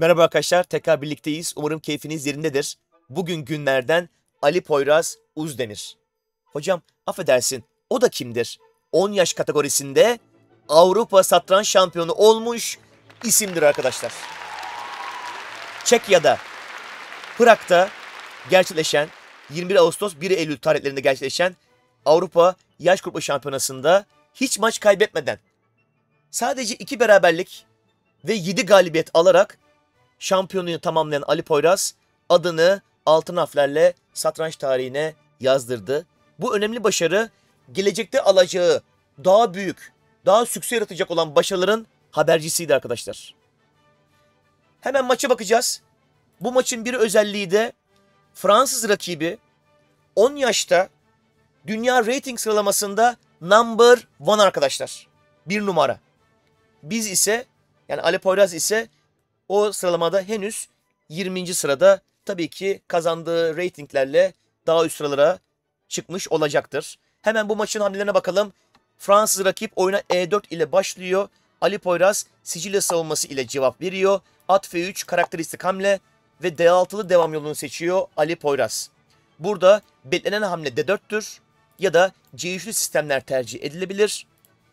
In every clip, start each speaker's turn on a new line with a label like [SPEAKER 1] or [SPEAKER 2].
[SPEAKER 1] Merhaba arkadaşlar, tekrar birlikteyiz. Umarım keyfiniz yerindedir. Bugün günlerden Ali Poyraz Uzdemir. Hocam, affedersin, o da kimdir? 10 yaş kategorisinde Avrupa Satranç Şampiyonu olmuş isimdir arkadaşlar. Çekya'da, Prag'da gerçekleşen 21 Ağustos 1 Eylül tarihlerinde gerçekleşen Avrupa Yaş Grubu Şampiyonası'nda hiç maç kaybetmeden sadece 2 beraberlik ve 7 galibiyet alarak şampiyonluğunu tamamlayan Ali Poyraz adını altın harflerle satranç tarihine yazdırdı. Bu önemli başarı gelecekte alacağı daha büyük, daha sükse yaratacak olan başarıların habercisiydi arkadaşlar. Hemen maça bakacağız. Bu maçın bir özelliği de Fransız rakibi 10 yaşta dünya rating sıralamasında number one arkadaşlar. Bir numara. Biz ise yani Ali Poyraz ise o sıralamada henüz 20. sırada, tabii ki kazandığı reytinglerle daha üst sıralara çıkmış olacaktır. Hemen bu maçın hamlelerine bakalım. Fransız rakip oyuna E4 ile başlıyor. Ali Poyraz Sicilya savunması ile cevap veriyor. At F3 karakteristik hamle ve D6'lı devam yolunu seçiyor Ali Poyraz. Burada beklenen hamle D4'tür ya da C3'lü sistemler tercih edilebilir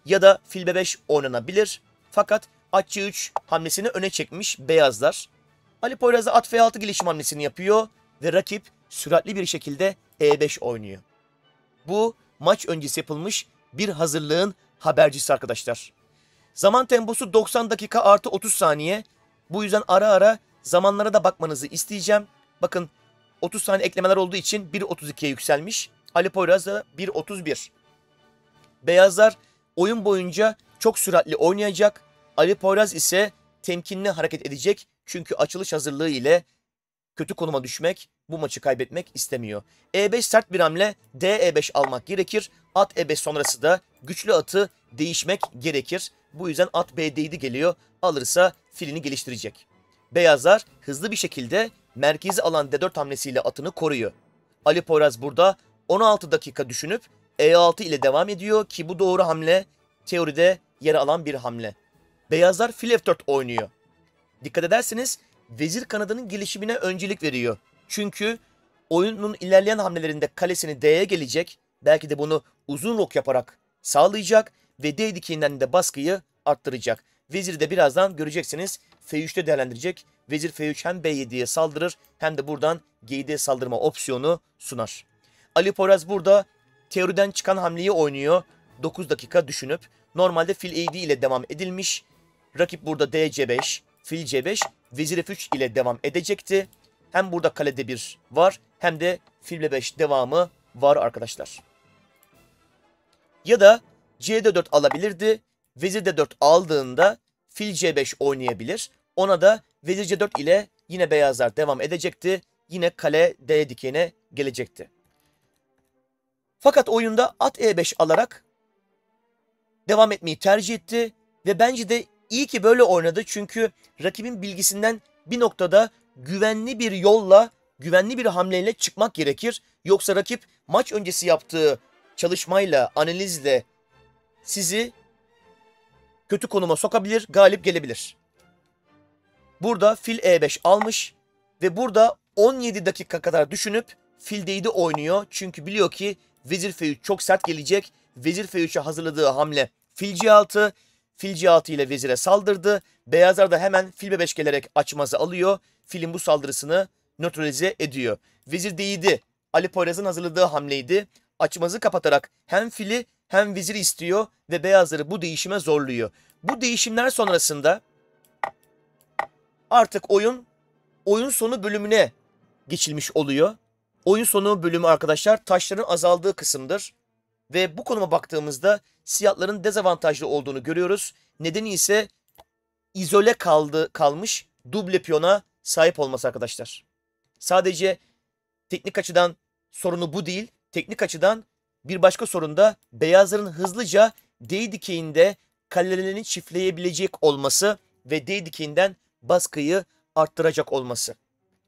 [SPEAKER 1] ya da fil B5 oynanabilir. Fakat at C3 hamlesini öne çekmiş beyazlar. Ali Poyraz da at F6 gelişim hamlesini yapıyor ve rakip süratli bir şekilde E5 oynuyor. Bu maç öncesi yapılmış bir hazırlığın habercisi arkadaşlar. Zaman temposu 90 dakika artı 30 saniye. Bu yüzden ara ara zamanlara da bakmanızı isteyeceğim. Bakın 30 saniye eklemeler olduğu için 1.32'ye yükselmiş. Ali Poyraz da 1.31. Beyazlar oyun boyunca çok süratli oynayacak. Ali Poyraz ise temkinli hareket edecek. Çünkü açılış hazırlığı ile kötü konuma düşmek, bu maçı kaybetmek istemiyor. E5 sert bir hamle, D-E5 almak gerekir. At E5 sonrası da güçlü atı değişmek gerekir. Bu yüzden at B-D7 geliyor. Alırsa filini geliştirecek. Beyazlar hızlı bir şekilde merkezi alan D4 hamlesiyle atını koruyor. Ali Poyraz burada 16 dakika düşünüp E6 ile devam ediyor ki bu doğru hamle, teoride yer alan bir hamle. Beyazlar fil F4 oynuyor. Dikkat ederseniz vezir kanadının gelişimine öncelik veriyor. Çünkü oyunun ilerleyen hamlelerinde kalesini D'ye gelecek. Belki de bunu uzun rok yaparak sağlayacak ve D dikinden de baskıyı arttıracak. Veziri de birazdan göreceksiniz F3'te değerlendirecek. Vezir F3 hem B7'ye saldırır hem de buradan G7'ye saldırma opsiyonu sunar. Ali Poyraz burada teoriden çıkan hamleyi oynuyor. 9 dakika düşünüp normalde fil E7 ile devam edilmiş. Rakip burada D-C5, fil C5, vezir F3 ile devam edecekti. Hem burada kalede bir var hem de fil B5 devamı var arkadaşlar. Ya da C4 alabilirdi. Vezir D4 aldığında fil C5 oynayabilir. Ona da vezir C4 ile yine beyazlar devam edecekti. Yine kale D dikene gelecekti. Fakat oyunda at E5 alarak devam etmeyi tercih etti. Ve bence de iyi ki böyle oynadı. Çünkü rakibin bilgisinden bir noktada güvenli bir yolla, güvenli bir hamleyle çıkmak gerekir. Yoksa rakip maç öncesi yaptığı çalışmayla, analizle sizi kötü konuma sokabilir, galip gelebilir. Burada fil E5 almış ve burada 17 dakika kadar düşünüp fil D7 oynuyor. Çünkü biliyor ki vezir F3 çok sert gelecek. Vezir F3'e hazırladığı hamle fil C6. Fil C6 ile vezire saldırdı. Beyazlar da hemen fil B5 gelerek açmazı alıyor. Filin bu saldırısını nötralize ediyor. Vezir D7 Ali Poyraz'ın hazırladığı hamleydi. Açmazı kapatarak hem fili hem veziri istiyor ve beyazları bu değişime zorluyor. Bu değişimler sonrasında artık oyun sonu bölümüne geçilmiş oluyor. Oyun sonu bölümü arkadaşlar taşların azaldığı kısımdır. Ve bu konuma baktığımızda siyahların dezavantajlı olduğunu görüyoruz. Nedeni ise izole kalmış duble piyona sahip olması arkadaşlar. Sadece teknik açıdan sorunu bu değil. Teknik açıdan bir başka sorun da beyazların hızlıca D dikeyinde kalelerini çiftleyebilecek olması ve D dikeyinden baskıyı arttıracak olması.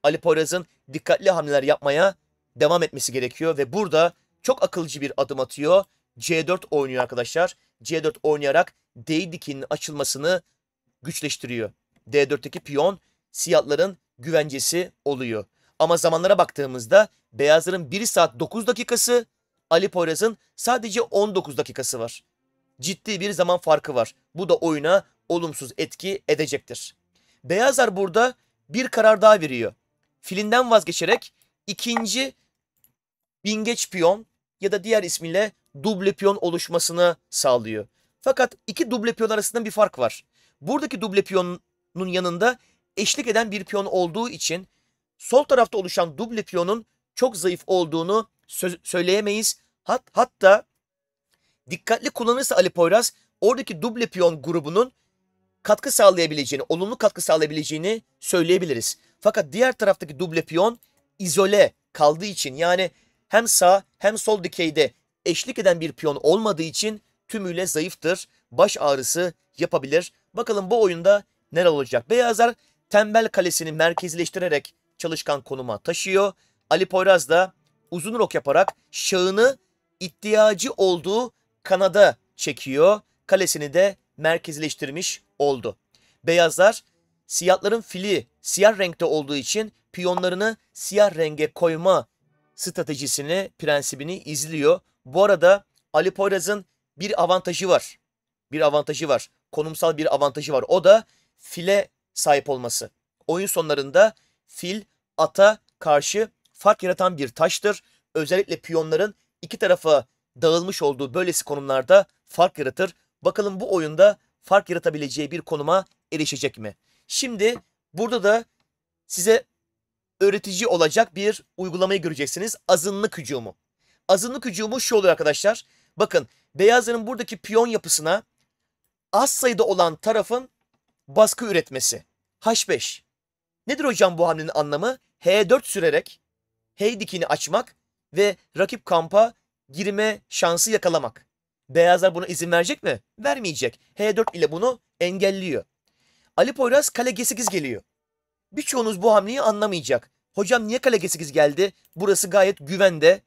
[SPEAKER 1] Ali Poyraz'ın dikkatli hamleler yapmaya devam etmesi gerekiyor ve burada çok akılcı bir adım atıyor. C4 oynuyor arkadaşlar. C4 oynayarak D dikinin açılmasını güçleştiriyor. D4'teki piyon siyahların güvencesi oluyor. Ama zamanlara baktığımızda beyazların 1 saat 9 dakikası, Ali Poyraz'ın sadece 19 dakikası var. Ciddi bir zaman farkı var. Bu da oyuna olumsuz etki edecektir. Beyazlar burada bir karar daha veriyor. Filinden vazgeçerek ikinci bingeç piyon ya da diğer ismiyle duble piyon oluşmasını sağlıyor. Fakat iki duble piyon arasında bir fark var. Buradaki duble piyonun yanında eşlik eden bir piyon olduğu için sol tarafta oluşan duble piyonun çok zayıf olduğunu söyleyemeyiz. Hatta dikkatli kullanırsa Ali Poyraz oradaki duble piyon grubunun katkı sağlayabileceğini, olumlu katkı sağlayabileceğini söyleyebiliriz. Fakat diğer taraftaki duble piyon izole kaldığı için, yani hem sağ hem sol dikeyde eşlik eden bir piyon olmadığı için tümüyle zayıftır. Baş ağrısı yapabilir. Bakalım bu oyunda neler olacak? Beyazlar tembel kalesini merkezleştirerek çalışkan konuma taşıyor. Ali Poyraz da uzun rok yaparak şahını ihtiyacı olduğu kanada çekiyor. Kalesini de merkezleştirmiş oldu. Beyazlar siyahların fili siyah renkte olduğu için piyonlarını siyah renge koyma stratejisini, prensibini izliyor. Bu arada Ali Poyraz'ın bir avantajı var. Bir avantajı var. Konumsal bir avantajı var. O da file sahip olması. Oyun sonlarında fil ata karşı fark yaratan bir taştır. Özellikle piyonların iki tarafa dağılmış olduğu böylesi konumlarda fark yaratır. Bakalım bu oyunda fark yaratabileceği bir konuma erişecek mi? Şimdi burada da size öğretici olacak bir uygulamayı göreceksiniz. Azınlık hücumu. Azınlık hücumu şu oluyor arkadaşlar. Bakın beyazların buradaki piyon yapısına az sayıda olan tarafın baskı üretmesi. H5. Nedir hocam bu hamlenin anlamı? H4 sürerek H dikini açmak ve rakip kampa girme şansı yakalamak. Beyazlar buna izin verecek mi? Vermeyecek. H4 ile bunu engelliyor. Ali Poyraz kale G8 geliyor. Birçoğunuz bu hamleyi anlamayacak. Hocam niye kale G8 geldi? Burası gayet güvende.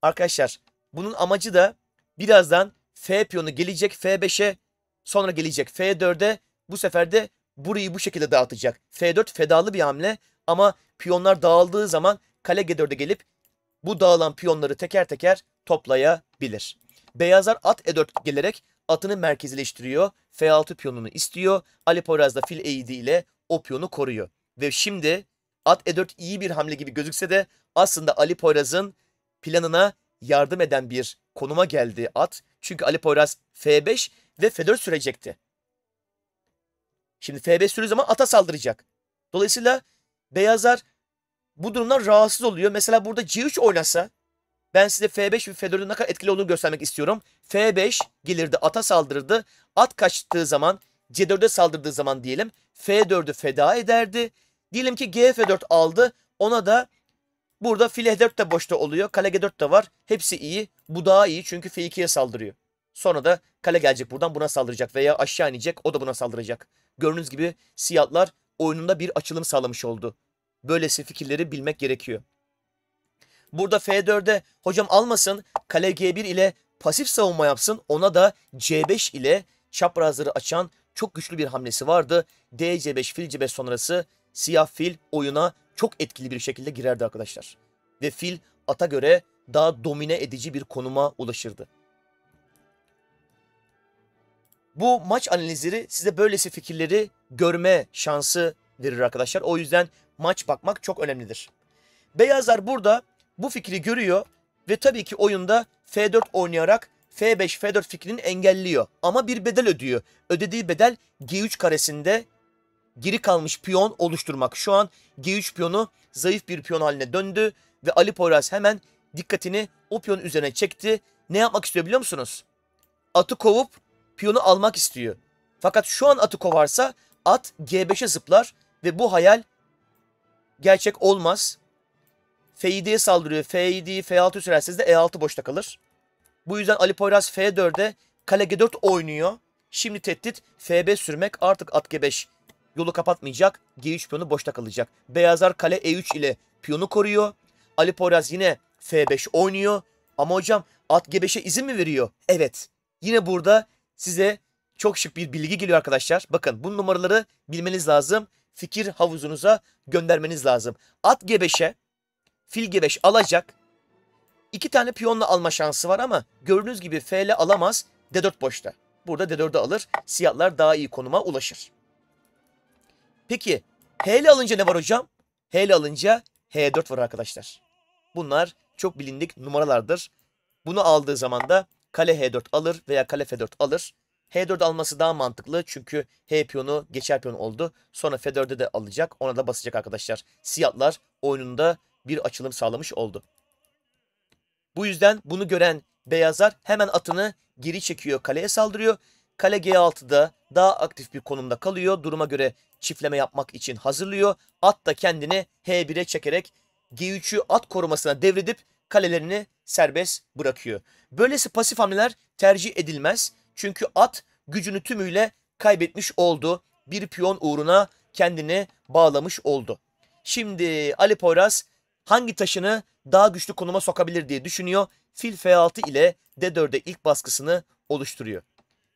[SPEAKER 1] Arkadaşlar bunun amacı da birazdan F piyonu gelecek F5'e, sonra gelecek F4'e, bu sefer de burayı bu şekilde dağıtacak. F4 fedalı bir hamle ama piyonlar dağıldığı zaman kale G4'e gelip bu dağılan piyonları teker teker toplayabilir. Beyazlar at E4 gelerek atını merkezileştiriyor. F6 piyonunu istiyor. Ali Poyraz da fil E7 ile o piyonu koruyor. Ve şimdi at E4 iyi bir hamle gibi gözükse de aslında Ali Poyraz'ın planına yardım eden bir konuma geldi at. Çünkü Ali Poyraz F5 ve F4 sürecekti. Şimdi F5 sürdüğü zaman ata saldıracak. Dolayısıyla beyazlar bu durumdan rahatsız oluyor. Mesela burada C3 oynasa, ben size F5 ve F4'ün ne kadar etkili olduğunu göstermek istiyorum. F5 gelirdi, ata saldırırdı. At kaçtığı zaman, C4'e saldırdığı zaman diyelim F4'ü feda ederdi. Diyelim ki G4 aldı. Ona da burada fil E4 de boşta oluyor. Kale G4 de var. Hepsi iyi. Bu daha iyi çünkü F2'ye saldırıyor. Sonra da kale gelecek buradan, buna saldıracak veya aşağı inecek, o da buna saldıracak. Gördüğünüz gibi siyahlar oyununda bir açılım sağlamış oldu. Böylesi fikirleri bilmek gerekiyor. Burada F4'e hocam almasın, kale G1 ile pasif savunma yapsın. Ona da C5 ile çaprazları açan çok güçlü bir hamlesi vardı. D C5 fil C5 sonrası siyah fil oyuna çok etkili bir şekilde girerdi arkadaşlar. Ve fil ata göre daha domine edici bir konuma ulaşırdı. Bu maç analizleri size böylesi fikirleri görme şansı verir arkadaşlar. O yüzden maç bakmak çok önemlidir. Beyazlar burada bu fikri görüyor ve tabii ki oyunda F4 oynayarak F5, F4 fikrini engelliyor. Ama bir bedel ödüyor. Ödediği bedel G3 karesinde geri kalmış piyon oluşturmak. Şu an G3 piyonu zayıf bir piyon haline döndü ve Ali Poyraz hemen dikkatini o piyon üzerine çekti. Ne yapmak istiyor biliyor musunuz? Atı kovup piyonu almak istiyor. Fakat şu an atı kovarsa at G5'e zıplar ve bu hayal gerçek olmaz. F7'ye saldırıyor. F7'yi F6 sürerseniz de E6 boşta kalır. Bu yüzden Ali Poyraz F4'e kale G4 oynuyor. Şimdi tehdit F5 sürmek. Artık at G5 yolu kapatmayacak. G3 piyonu boşta kalacak. Beyazlar kale E3 ile piyonu koruyor. Ali Poyraz yine F5 oynuyor. Ama hocam at G5'e izin mi veriyor? Evet. Yine burada size çok şık bir bilgi geliyor arkadaşlar. Bakın bu numaraları bilmeniz lazım. fikir havuzunuza göndermeniz lazım. At G5'e fil G5 alacak. 2 tane piyonla alma şansı var ama gördüğünüz gibi F ile alamaz. D4 boşta. Burada D4'ü alır. Siyahlar daha iyi konuma ulaşır. Peki H ile alınca ne var hocam? H ile alınca H4 var arkadaşlar. Bunlar çok bilindik numaralardır. Bunu aldığı zaman da kale H4 alır veya kale F4 alır. H4 alması daha mantıklı çünkü H piyonu geçer piyon oldu. Sonra F4'e de alacak. Ona da basacak arkadaşlar. Siyahlar oyununda bir açılım sağlamış oldu. Bu yüzden bunu gören beyazlar hemen atını geri çekiyor. Kaleye saldırıyor. Kale G6'da daha aktif bir konumda kalıyor. Duruma göre çiftleme yapmak için hazırlıyor. At da kendini H1'e çekerek G3'ü at korumasına devredip kalelerini serbest bırakıyor. Böylesi pasif hamleler tercih edilmez. Çünkü at gücünü tümüyle kaybetmiş oldu. Bir piyon uğruna kendini bağlamış oldu. Şimdi Ali Poyraz hangi taşını daha güçlü konuma sokabilir diye düşünüyor. Fil F6 ile D4'e ilk baskısını oluşturuyor.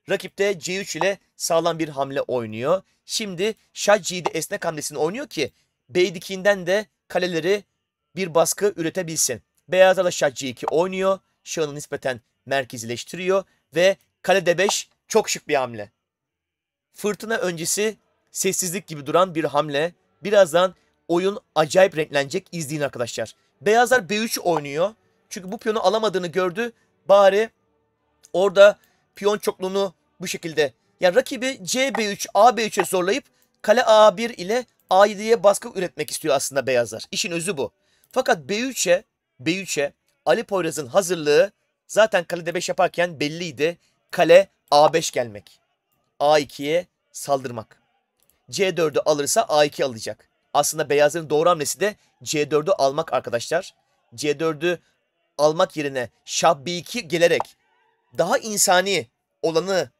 [SPEAKER 1] Rakip de C3 ile sağlam bir hamle oynuyor. Şimdi Şah G7 esnek hamlesini oynuyor ki Bey dikinden de kaleleri bir baskı üretebilsin. Beyazlar da Şah C2 oynuyor. Şahını nispeten merkezileştiriyor ve kale D5 çok şık bir hamle. Fırtına öncesi sessizlik gibi duran bir hamle. Birazdan oyun acayip renklenecek. İzleyin arkadaşlar. Beyazlar B3 oynuyor. Çünkü bu piyonu alamadığını gördü. Bari orada piyon çokluğunu bu şekilde. Yani rakibi CB3, AB3'e zorlayıp kale A1 ile A7'ye baskı üretmek istiyor aslında beyazlar. İşin özü bu. Fakat B3'e Ali Poyraz'ın hazırlığı zaten kale D5 yaparken belliydi. Kale A5 gelmek. A2'ye saldırmak. C4'ü alırsa A2 alacak. Aslında beyazların doğru hamlesi de C4'ü almak arkadaşlar. C4'ü almak yerine Şah B2 gelerek daha insani olanı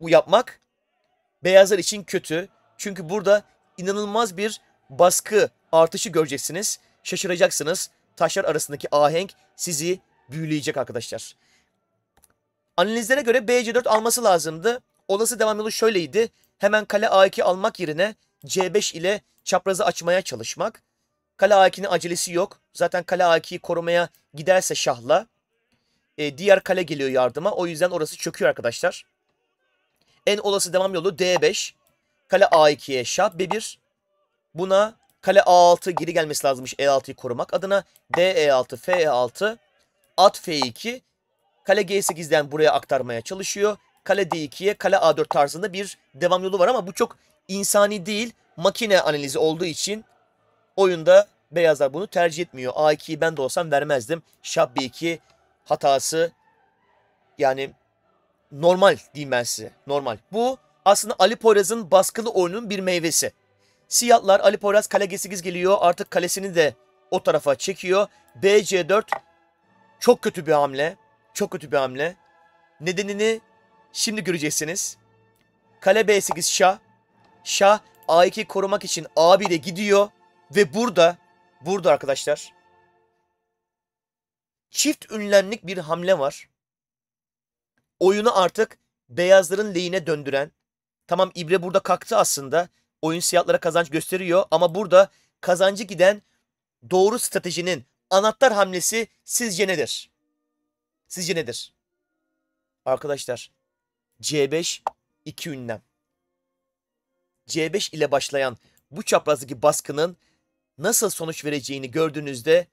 [SPEAKER 1] bu yapmak beyazlar için kötü. Çünkü burada inanılmaz bir baskı artışı göreceksiniz. Şaşıracaksınız. Taşlar arasındaki ahenk sizi büyüleyecek arkadaşlar. Analizlere göre BC4 alması lazımdı. Olası devam yolu şöyleydi. Hemen kale A2 almak yerine C5 ile çaprazı açmaya çalışmak. Kale A2'nin acelesi yok. Zaten kale A2'yi korumaya giderse şahla diğer kale geliyor yardıma. O yüzden orası çöküyor arkadaşlar. En olası devam yolu D5. Kale A2'ye şah B1. Buna kale A6 geri gelmesi lazımmış E6'yı korumak adına. D E6, F E6, at F2. Kale G8'den buraya aktarmaya çalışıyor. Kale D2'ye kale A4 tarzında bir devam yolu var ama bu çok insani değil. Makine analizi olduğu için oyunda beyazlar bunu tercih etmiyor. A2'yi ben de olsam vermezdim. Şah B2 hatası yani normal diyeyim ben size. Normal. Bu aslında Ali Poyraz'ın baskılı oyunun bir meyvesi. Siyahlar Ali Poyraz kale G8 geliyor. Artık kalesini de o tarafa çekiyor. BC4 çok kötü bir hamle. Çok kötü bir hamle. Nedenini şimdi göreceksiniz. Kale B8 şah. Şah A2'yi korumak için A1'e gidiyor. Ve burada arkadaşlar çift ünlemlik bir hamle var. Oyunu artık beyazların lehine döndüren. Tamam ibre burada kalktı aslında. Oyun siyahlara kazanç gösteriyor. Ama burada kazancı giden doğru stratejinin anahtar hamlesi sizce nedir? Sizce nedir? Arkadaşlar C5 2 ünlem. C5 ile başlayan bu çaprazdaki baskının nasıl sonuç vereceğini gördüğünüzde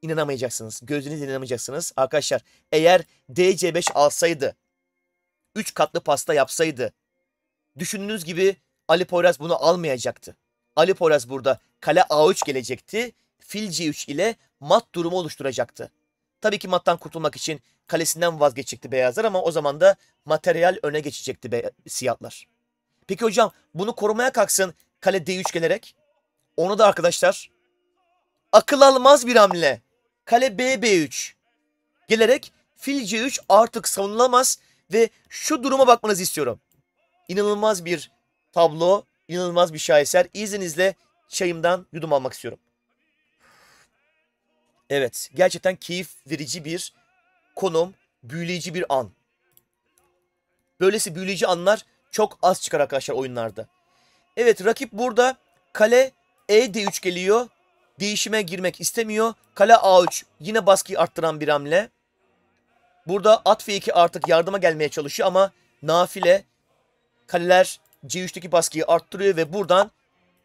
[SPEAKER 1] inanamayacaksınız. Gözünüzle inanamayacaksınız. Arkadaşlar eğer DC5 alsaydı, 3 katlı pasta yapsaydı, düşündüğünüz gibi Ali Poyraz bunu almayacaktı. Ali Poyraz burada kale A3 gelecekti. Fil C3 ile mat durumu oluşturacaktı. Tabii ki mattan kurtulmak için kalesinden vazgeçecekti beyazlar ama o zaman da materyal öne geçecekti siyahlar. Peki hocam bunu korumaya kalksın kale D3 gelerek. Onu da arkadaşlar akıl almaz bir hamle. Kale B3 gelerek fil C3 artık savunulamaz ve şu duruma bakmanızı istiyorum. İnanılmaz bir tablo, inanılmaz bir şaheser. İzninizle çayımdan yudum almak istiyorum. Evet, gerçekten keyif verici bir konum, büyüleyici bir an. Böylesi büyüleyici anlar çok az çıkar arkadaşlar oyunlarda. Evet, rakip burada kale E-D3 geliyor. Değişime girmek istemiyor. Kale A3 yine baskıyı arttıran bir hamle. Burada at F2 artık yardıma gelmeye çalışıyor ama nafile kaleler C3'teki baskıyı arttırıyor ve buradan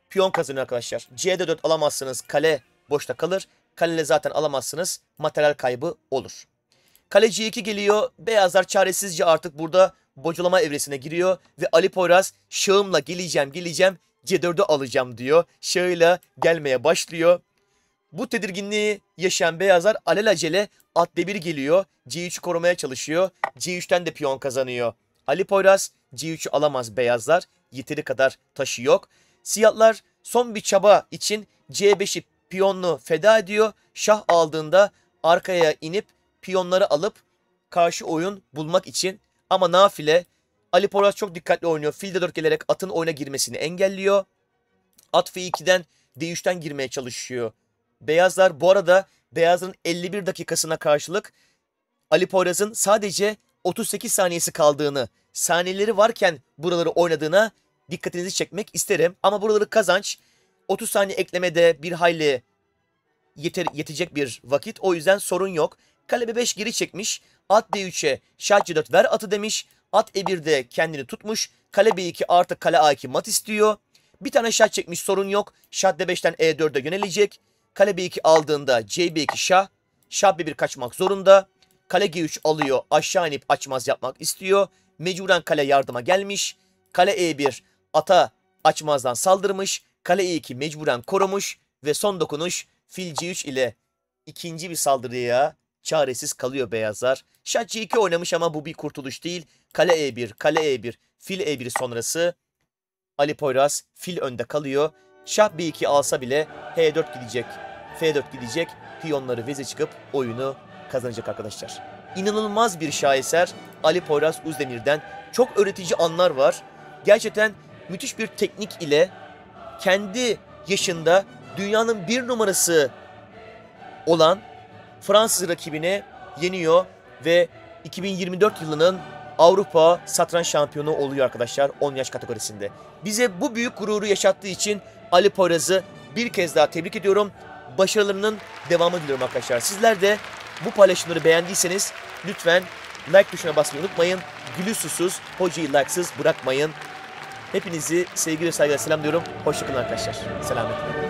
[SPEAKER 1] piyon kazanıyor arkadaşlar. C'de 4 alamazsınız. Kale boşta kalır. Kaleyle zaten alamazsınız. Materyal kaybı olur. Kale C2 geliyor. Beyazlar çaresizce artık burada bocalama evresine giriyor. Ve Ali Poyraz şahımla geleceğim C4'ü alacağım diyor. Şahıyla gelmeye başlıyor. Bu tedirginliği yaşayan beyazlar alelacele at D1 geliyor. C3'ü korumaya çalışıyor. C3'ten de piyon kazanıyor. Ali Poyraz C3'ü alamaz beyazlar. Yeteri kadar taşı yok. Siyahlar son bir çaba için C5'i piyonlu feda ediyor. Şah aldığında arkaya inip piyonları alıp karşı oyun bulmak için. Ama nafile Ali Poyraz çok dikkatli oynuyor. Fil D4 gelerek atın oyuna girmesini engelliyor. At F2'den D3'ten girmeye çalışıyor. Beyazlar bu arada beyazların 51 dakikasına karşılık Ali Poyraz'ın sadece 38 saniyesi kaldığını, saniyeleri varken buraları oynadığına dikkatinizi çekmek isterim. Ama buraları kazanç. 30 saniye eklemede bir hayli yetecek bir vakit. O yüzden sorun yok. Kale B5 geri çekmiş. At D3'e şah C4 ver atı demiş. At E1'de kendini tutmuş. Kale B2 artık kale A2 mat istiyor. Bir tane şah çekmiş, sorun yok. Şah D5'ten E4'e yönelecek. Kale B2 aldığında C2 şah. Şah B1 kaçmak zorunda. Kale G3 alıyor. Aşağı inip açmaz yapmak istiyor. Mecburen kale yardıma gelmiş. Kale E1 ata açmazdan saldırmış. Kale E2 mecburen korumuş. Ve son dokunuş fil C3 ile ikinci bir saldırıya çaresiz kalıyor beyazlar. Şah C2 oynamış ama bu bir kurtuluş değil. Kale E1, kale E1, fil E1 sonrası Ali Poyraz fil önde kalıyor. Şah B2 alsa bile H4 gidecek, F4 gidecek. Piyonları veze çıkıp oyunu kazanacak arkadaşlar. İnanılmaz bir şaheser Ali Poyraz Uzdemir'den. Çok öğretici anlar var. Gerçekten müthiş bir teknik ile kendi yaşında dünyanın bir numarası olan Fransız rakibini yeniyor ve 2024 yılının Avrupa Satranç Şampiyonu oluyor arkadaşlar 10 yaş kategorisinde. Bize bu büyük gururu yaşattığı için Ali Poyraz'ı bir kez daha tebrik ediyorum. Başarılarının devamı diliyorum arkadaşlar. Sizler de bu paylaşımları beğendiyseniz lütfen like tuşuna basmayı unutmayın. Gülü susuz, hocayı like'sız bırakmayın. Hepinizi sevgi ve saygıyla selamlıyorum. Hoşçakalın arkadaşlar. Selametle.